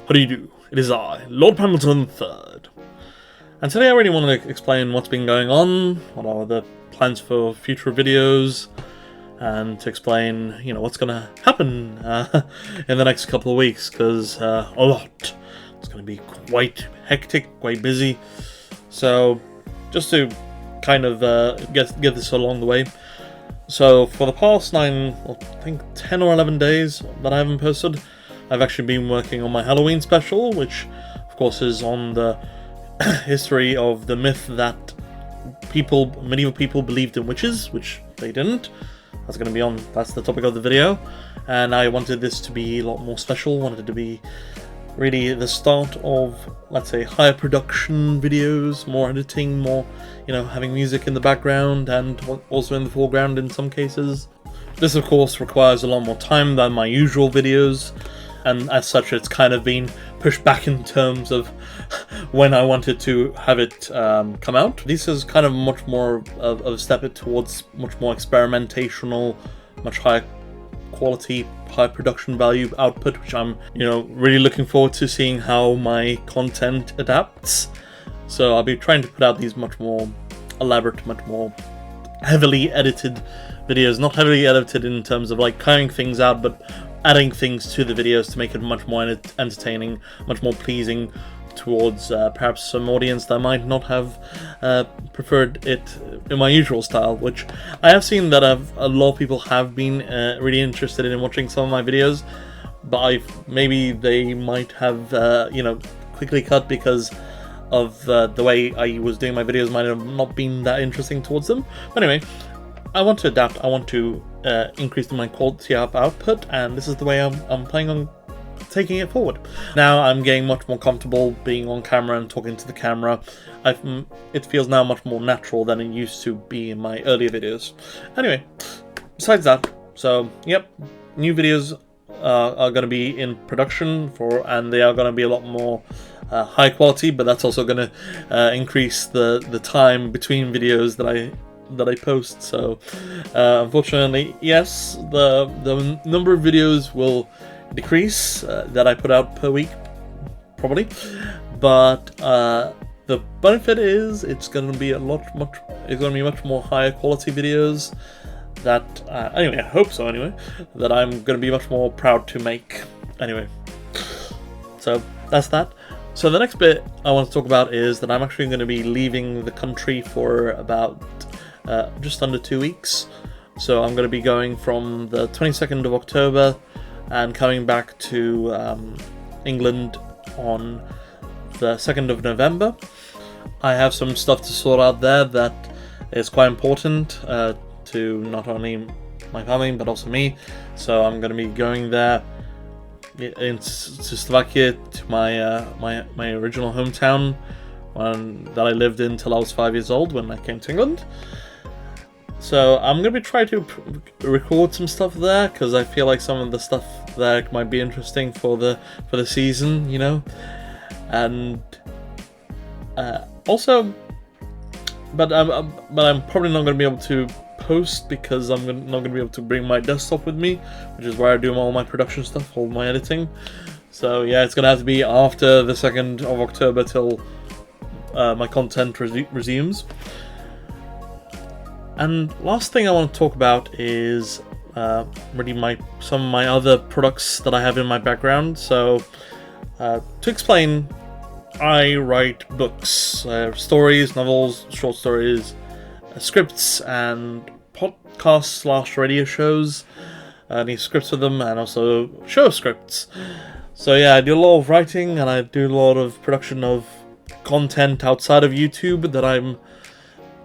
How do you do? It is I, Lord Pembleton III. And today I really want to explain what's been going on, what are the plans for future videos, and to explain, what's going to happen in the next couple of weeks, because a lot. It's going to be quite hectic, quite busy. So, just to kind of get this along the way. So, for the past 10 or 11 days that I haven't posted, I've actually been working on my Halloween special, which, of course, is on the history of the myth that medieval people believed in witches, which they didn't. That's the topic of the video, and I wanted this to be a lot more special. Wanted it to be really the start of, let's say, higher production videos, more editing, more, having music in the background and also in the foreground in some cases. This, of course, requires a lot more time than my usual videos, and as such it's kind of been pushed back in terms of when I wanted to have it come out. This is kind of much more of a step towards much more experimentational, much higher quality, high production value output, which I'm, really looking forward to seeing how my content adapts. So I'll be trying to put out these much more elaborate, much more heavily edited videos. Not heavily edited in terms of like cutting things out, but adding things to the videos to make it much more entertaining, much more pleasing towards perhaps some audience that might not have preferred it in my usual style, which I have seen that a lot of people have been really interested in watching some of my videos, but maybe they might have quickly cut because of the way I was doing my videos might have not been that interesting towards them. But anyway, I want to adapt. I want to increase my quality of output, and this is the way I'm planning on taking it forward. Now I'm getting much more comfortable being on camera and talking to the camera. It feels now much more natural than it used to be in my earlier videos. Anyway, besides that, so yep, new videos are going to be in production and they are going to be a lot more high quality, but that's also going to increase the time between videos that I post. So unfortunately, yes, the number of videos will decrease that I put out per week, probably, but the benefit is it's going to be much more higher quality videos that anyway, I hope so anyway, that I'm going to be much more proud to make anyway. So that's that. So the next bit I want to talk about is that I'm actually going to be leaving the country for about just under 2 weeks. So I'm going to be going from the 22nd of October and coming back to England on the 2nd of November. I have some stuff to sort out there that is quite important to not only my family but also me. So I'm going to be going there to Slovakia, to my original hometown that I lived in till I was 5 years old when I came to England. So I'm going to be trying to record some stuff there, because I feel like some of the stuff there might be interesting for the season, and also, but I'm probably not going to be able to post because I'm not going to be able to bring my desktop with me, which is where I do all my production stuff, all my editing. So yeah, it's going to have to be after the 2nd of October till my content resumes. And last thing I want to talk about is really some of my other products that I have in my background. So to explain, I write books, stories, novels, short stories, scripts, and podcasts / radio shows. I need scripts for them, and also show scripts. So yeah, I do a lot of writing, and I do a lot of production of content outside of YouTube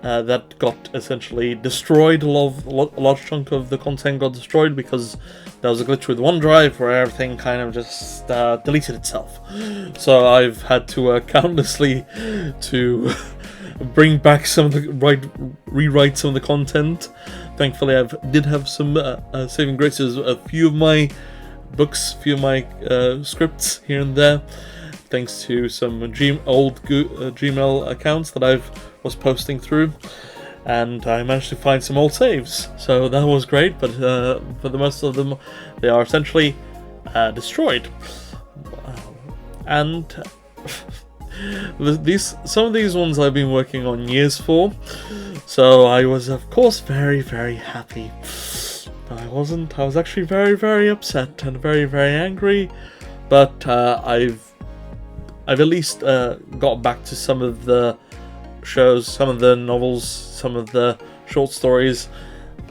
that got essentially destroyed. A large chunk of the content got destroyed because there was a glitch with OneDrive where everything kind of just deleted itself. So I've had to countlessly to bring back rewrite some of the content. Thankfully, I did have some saving graces. A few of my books, scripts here and there, thanks to some old Gmail accounts that I was posting through, and I managed to find some old saves, so that was great. But for the most of them, they are essentially destroyed. and some of these ones I've been working on years for, so I was of course very, very happy. I wasn't. I was actually very, very upset and very, very angry, but I've at least got back to some of the shows, some of the novels, some of the short stories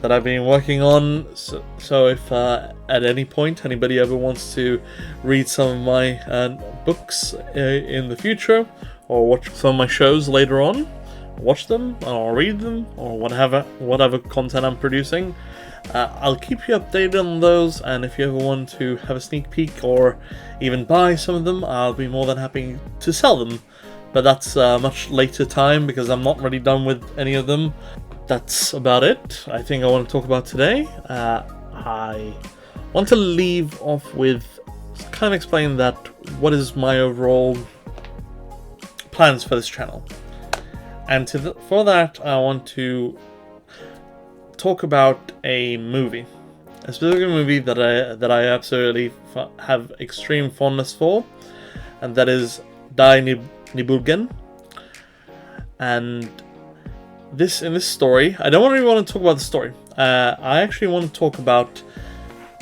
that I've been working on. So if at any point anybody ever wants to read some of my books in the future, or watch some of my shows later on, watch them or read them or whatever content I'm producing, I'll keep you updated on those. And if you ever want to have a sneak peek or even buy some of them, I'll be more than happy to sell them. But that's a much later time because I'm not really done with any of them. That's about it I think I want to talk about today. I want to leave off with kind of explain that what is my overall plans for this channel. And for that I want to talk about a movie. A specific movie that I absolutely have extreme fondness for, and that is Die Nibelungen. And in this story, I don't really want to talk about the story. I actually want to talk about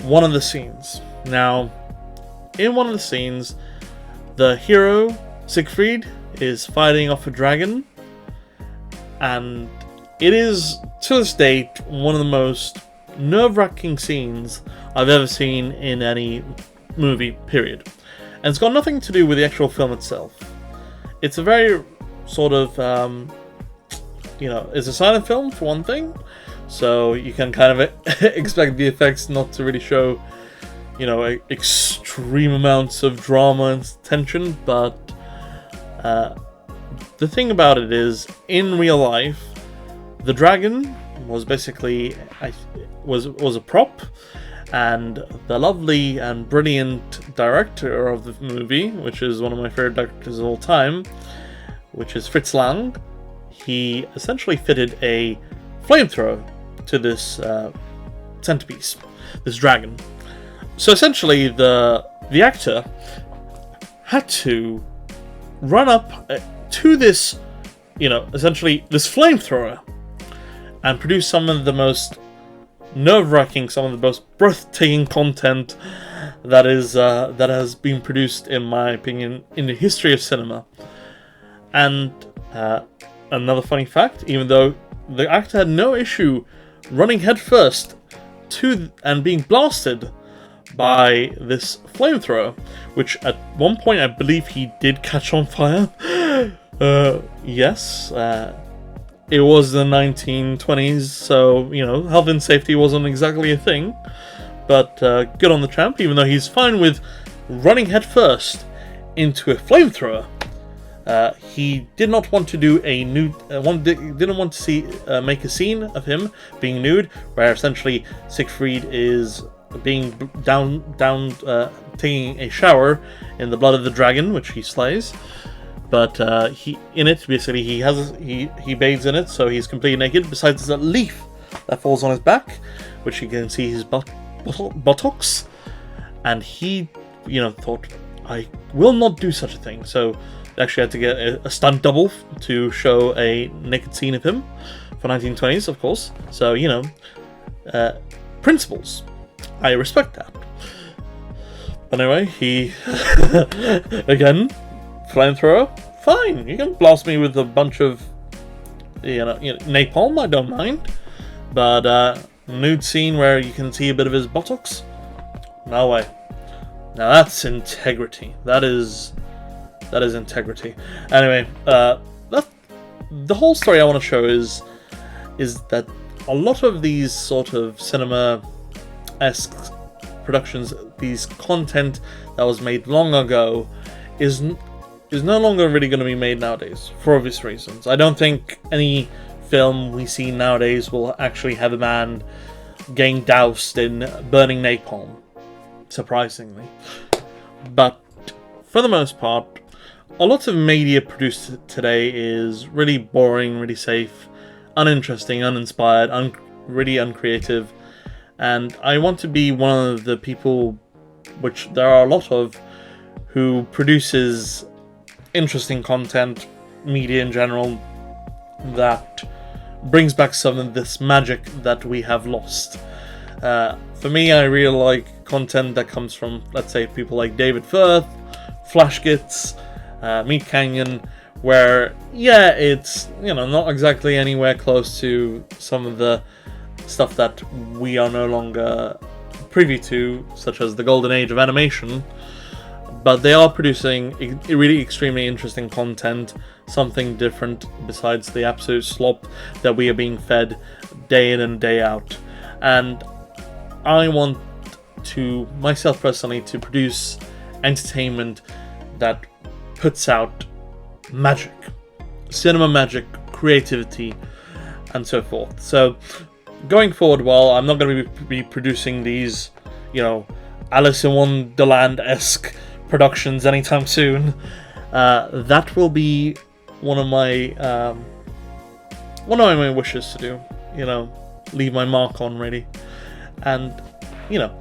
one of the scenes. Now, in one of the scenes, the hero, Siegfried, is fighting off a dragon, and it is, to this date, one of the most nerve-wracking scenes I've ever seen in any movie, period. And it's got nothing to do with the actual film itself. It's a very sort of, it's a silent film for one thing, so you can kind of expect the effects not to really show, extreme amounts of drama and tension. But the thing about it is, in real life, the dragon was basically was a prop, and the lovely and brilliant director of the movie, which is one of my favorite directors of all time, which is Fritz Lang, he essentially fitted a flamethrower to this centerpiece, this dragon. So essentially, the actor had to run up to this, essentially this flamethrower, and produce some of the most nerve-wracking, some of the most breathtaking content that has been produced, in my opinion, in the history of cinema. And another funny fact, even though the actor had no issue running headfirst to and being blasted by this flamethrower, which at one point I believe he did catch on fire. Yes, it was the 1920s, so, health and safety wasn't exactly a thing. But good on the champ, even though he's fine with running headfirst into a flamethrower. He did not want to do a nude. Didn't want to see make a scene of him being nude, where essentially Siegfried is being taking a shower in the blood of the dragon, which he slays. But he bathes in it, so he's completely naked. Besides a leaf that falls on his back, which you can see his buttocks, and he, thought, I will not do such a thing. So they actually had to get a stunt double to show a naked scene of him for 1920s, of course. So principles. I respect that. But anyway, he again. Flamethrower, fine. You can blast me with a bunch of, napalm. I don't mind. But nude scene where you can see a bit of his buttocks, no way. Now that's integrity. That is integrity. Anyway, the whole story I want to show is that a lot of these sort of cinema-esque productions, these content that was made long ago, is no longer really going to be made nowadays, for obvious reasons. I don't think any film we see nowadays will actually have a man getting doused in burning napalm, surprisingly. But for the most part, a lot of media produced today is really boring, really safe, uninteresting, uninspired, really uncreative. And I want to be one of the people, which there are a lot of, who produces interesting content, media in general, that brings back some of this magic that we have lost. For me, I really like content that comes from, let's say, people like David Firth, Flashgits, Meat Canyon, where, yeah, it's, you know, not exactly anywhere close to some of the stuff that we are no longer privy to, such as the golden age of animation, but they are producing really extremely interesting content, something different besides the absolute slop that we are being fed day in and day out. And I want to, myself personally, to produce entertainment that puts out magic, cinema magic, creativity, and so forth. So going forward, while I'm not going to be producing these, you know, Alice in Wonderland-esque productions anytime soon, that will be one of my wishes to do. You know, leave my mark on, really. And, you know,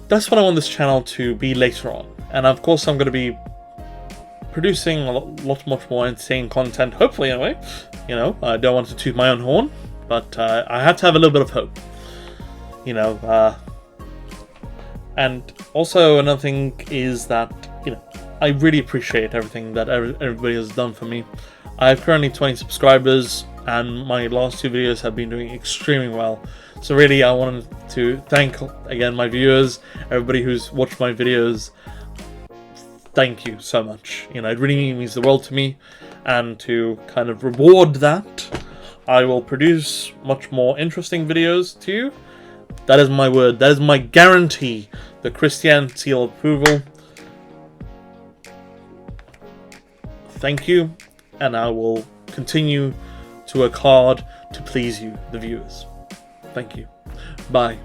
that's what I want this channel to be later on. And of course, I'm going to be producing a lot much more entertaining content, hopefully, anyway. You know, I don't want to toot my own horn, but I have to have a little bit of hope. You know, and also another thing is that, you know, I really appreciate everything that everybody has done for me. I have currently 20 subscribers, and my last 2 videos have been doing extremely well. So really, I wanted to thank, again, my viewers, everybody who's watched my videos. Thank you so much. You know, it really means the world to me. And to kind of reward that, I will produce much more interesting videos to you. That is my word. That is my guarantee. The Christian seal of approval. Thank you. And I will continue to work hard to please you, the viewers. Thank you. Bye.